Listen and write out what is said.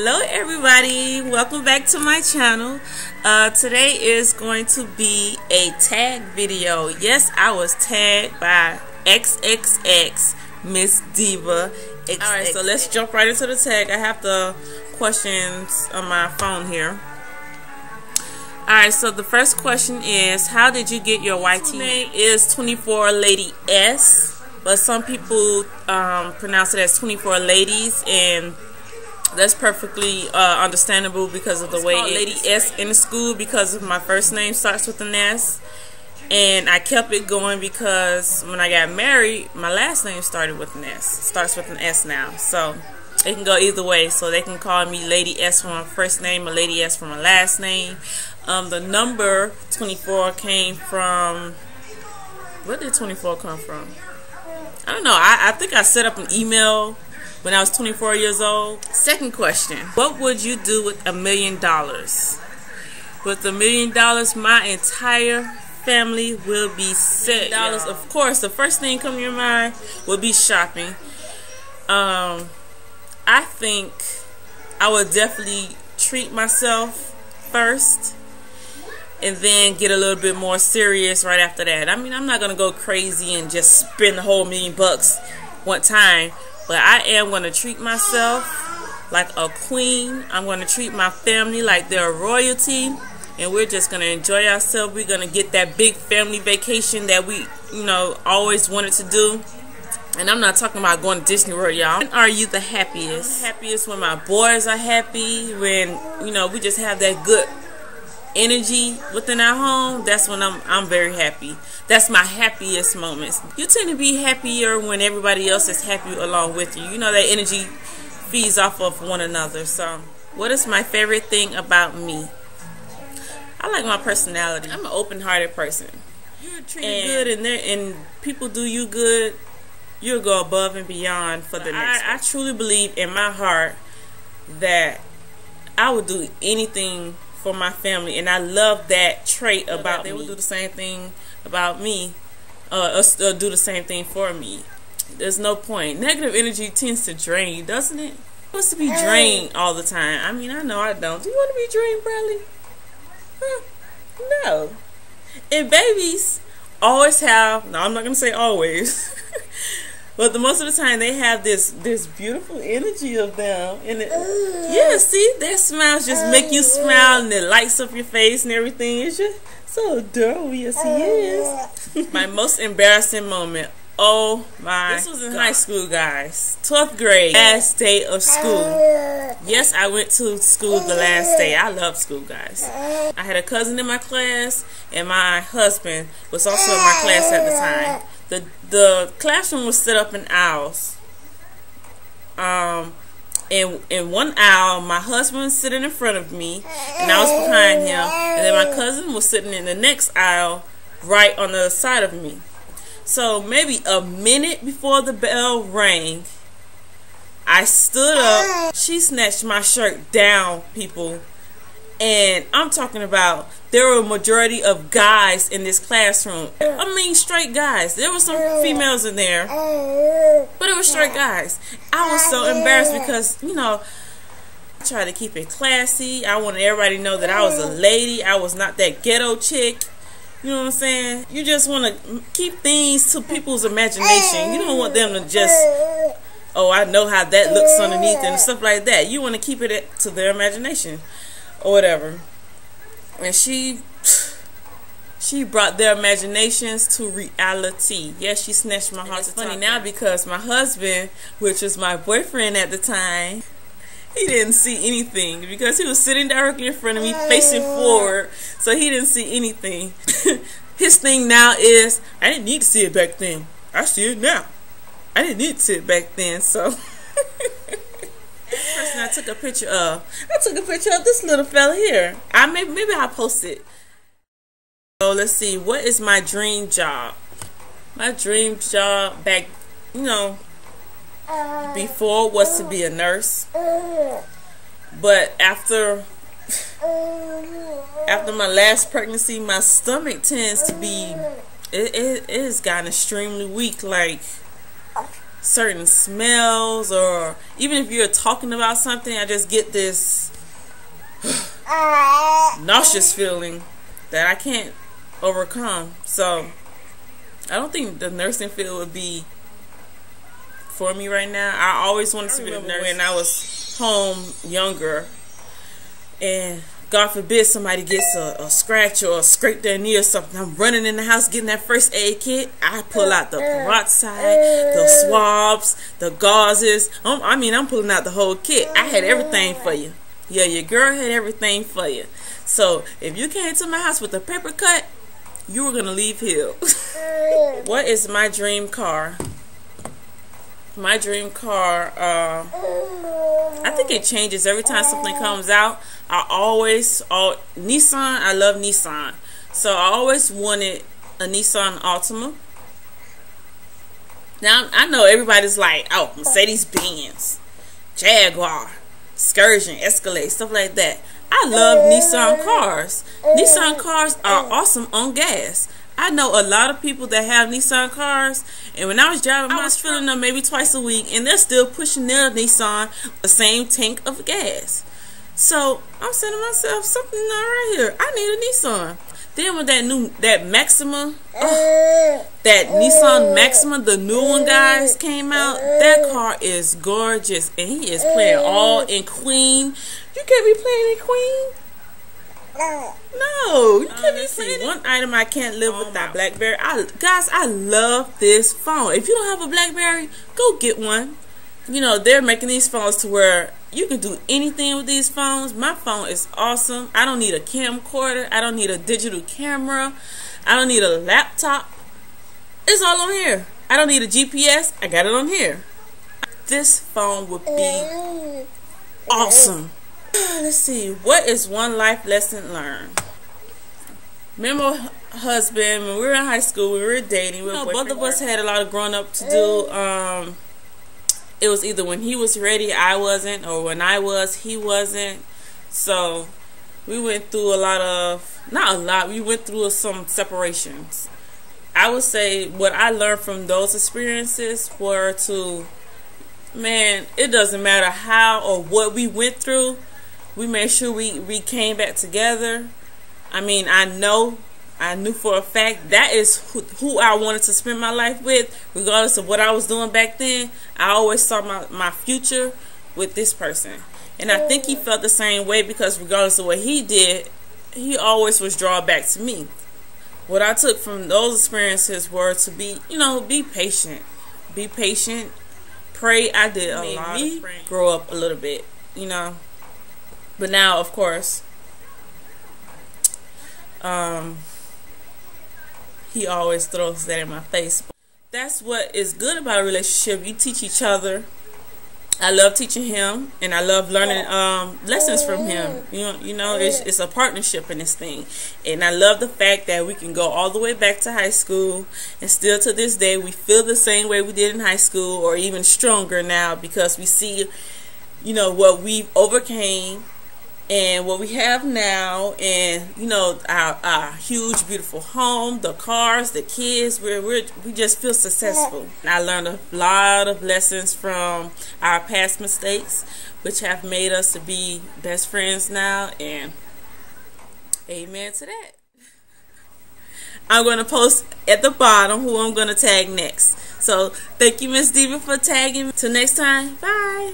Hello everybody, welcome back to my channel. Today is going to be a tag video. Yes, I was tagged by xxxMzDivaxxx. Alright, so let's jump right into the tag. I have the questions on my phone here. Alright, so the first question is, how did you get your YT name? Is 24 Lady S, but some people pronounce it as 24 Ladies, and that's perfectly understandable because of the way Lady S in the school, because of my first name starts with an S, and I kept it going because when I got married, my last name started with an S. It starts with an S now, so it can go either way. So they can call me Lady S for my first name or Lady S for my last name. The number 24 came from, where did 24 come from? I don't know. I think I set up an email when I was 24 years old. Second question, what would you do with $1 million? With $1 million, my entire family will be set. $1 of course, the first thing come to your mind will be shopping. I think I would definitely treat myself first, and then get a little bit more serious right after that. I mean, I'm not gonna go crazy and just spend the whole $1 million one time, but I am gonna treat myself like a queen. I'm gonna treat my family like they're royalty, and we're just gonna enjoy ourselves. We're gonna get that big family vacation that we, always wanted to do. And I'm not talking about going to Disney World, y'all. When are you the happiest? I'm happiest when my boys are happy, when, we just have that good energy within our home. That's when I'm very happy. That's my happiest moments. You tend to be happier when everybody else is happy along with you. That energy feeds off of one another. So, what is my favorite thing about me? I like my personality. I'm an open-hearted person. You're treated good, and people do you good, you'll go above and beyond for the next one. I truly believe in my heart that I would do anything for my family, and I love that trait about me. They would do the same thing about me, or do the same thing for me. There's no point. Negative energy tends to drain you, doesn't it? It wants to be drained all the time. I mean, I know I don't. Do you want to be drained, Bradley? No. And babies always have, no, I'm not going to say always, but the most of the time they have this beautiful energy of them, and yeah, see, their smiles just make you smile, and it lights up your face and everything. It's just so adorable. Yes, he is. My most embarrassing moment. Oh my! This was in high school, guys. 12th grade, last day of school. Yes, I went to school the last day. I love school, guys. I had a cousin in my class, and my husband was also in my class at the time. The classroom was set up in aisles. In one aisle, my husband was sitting in front of me, and I was behind him. And then my cousin was sitting in the next aisle, right on the other side of me. So maybe a minute before the bell rang, I stood up. She snatched my shirt down, people. And I'm talking about, there were a majority of guys in this classroom. I mean, straight guys. There were some females in there, but it was straight guys. I was so embarrassed because, I tried to keep it classy. I wanted everybody to know that I was a lady. I was not that ghetto chick. You know what I'm saying? You just want to keep things to people's imagination. You don't want them to just, oh, I know how that looks underneath and stuff like that. You want to keep it to their imagination or whatever. And she brought their imaginations to reality. Yes, she snatched my heart. It's funny now because my husband, which was my boyfriend at the time, he didn't see anything because he was sitting directly in front of me, facing forward, so he didn't see anything. His thing now is, I didn't need to see it back then. I see it now. I didn't need to see it back then, so. First person I took a picture of this little fella here. Maybe I'll post it. So let's see, what is my dream job? My dream job back, before was to be a nurse, but after my last pregnancy, my stomach tends to be, it has gotten extremely weak. Like, certain smells, or even if you're talking about something, I just get this nauseous feeling that I can't overcome. So I don't think the nursing field would be for me right now. I always wanted to be a nurse when I was home younger, and God forbid somebody gets a scratch or scrape their knee or something, I'm running in the house getting that first aid kit. I pull out the peroxide, the swabs, the gauzes. I'm pulling out the whole kit. I had everything for you. Yeah, your girl had everything for you. So if you came to my house with a paper cut, you were going to leave here. What is my dream car? My dream car, I think it changes every time something comes out. Nissan, I love Nissan. So I always wanted a Nissan Altima. Now, I know everybody's like, oh, Mercedes-Benz, Jaguar, Excursion, Escalade, stuff like that. I love Nissan cars. Nissan cars are awesome on gas. I know a lot of people that have Nissan cars, and when I was driving, I was filling them maybe twice a week, and they're still pushing their Nissan the same tank of gas. So I'm saying to myself, something not right here. I need a Nissan. Then with that Maxima, that Nissan Maxima, the new one, guys, came out. That car is gorgeous, and he is playing all in Queen. You can't be playing in Queen. No, you can't be playing it. One item I can't live without: BlackBerry. Guys, I love this phone. If you don't have a BlackBerry, go get one. You know, they're making these phones to where you can do anything with these phones. My phone is awesome. I don't need a camcorder. I don't need a digital camera. I don't need a laptop. It's all on here. I don't need a GPS. I got it on here. This phone would be awesome. Let's see. What is one life lesson learned? Remember, husband, when we were in high school, we were dating. Both of us had a lot of growing up to do. It was either when he was ready, I wasn't, or when I was, he wasn't. So we went through we went through some separations. I would say what I learned from those experiences were it doesn't matter how or what we went through, we made sure we came back together. I mean, I knew for a fact that is who I wanted to spend my life with, regardless of what I was doing back then. I always saw my future with this person. And I think he felt the same way, because regardless of what he did, he always was drawn back to me. What I took from those experiences were to be patient. Be patient. Pray. I did a lot of praying. Grow up a little bit, But now, of course, he always throws that in my face. That's what is good about a relationship. You teach each other. I love teaching him, and I love learning lessons from him. It's a partnership in this thing. And I love the fact that we can go all the way back to high school, and still to this day we feel the same way we did in high school, or even stronger now, because we see what we overcame and what we have now, and our huge beautiful home, the cars, the kids. We just feel successful. And I learned a lot of lessons from our past mistakes, which have made us to be best friends now, and amen to that. I'm going to post at the bottom who I'm going to tag next. So thank you, Miss Diva, for tagging me. Till next time, bye.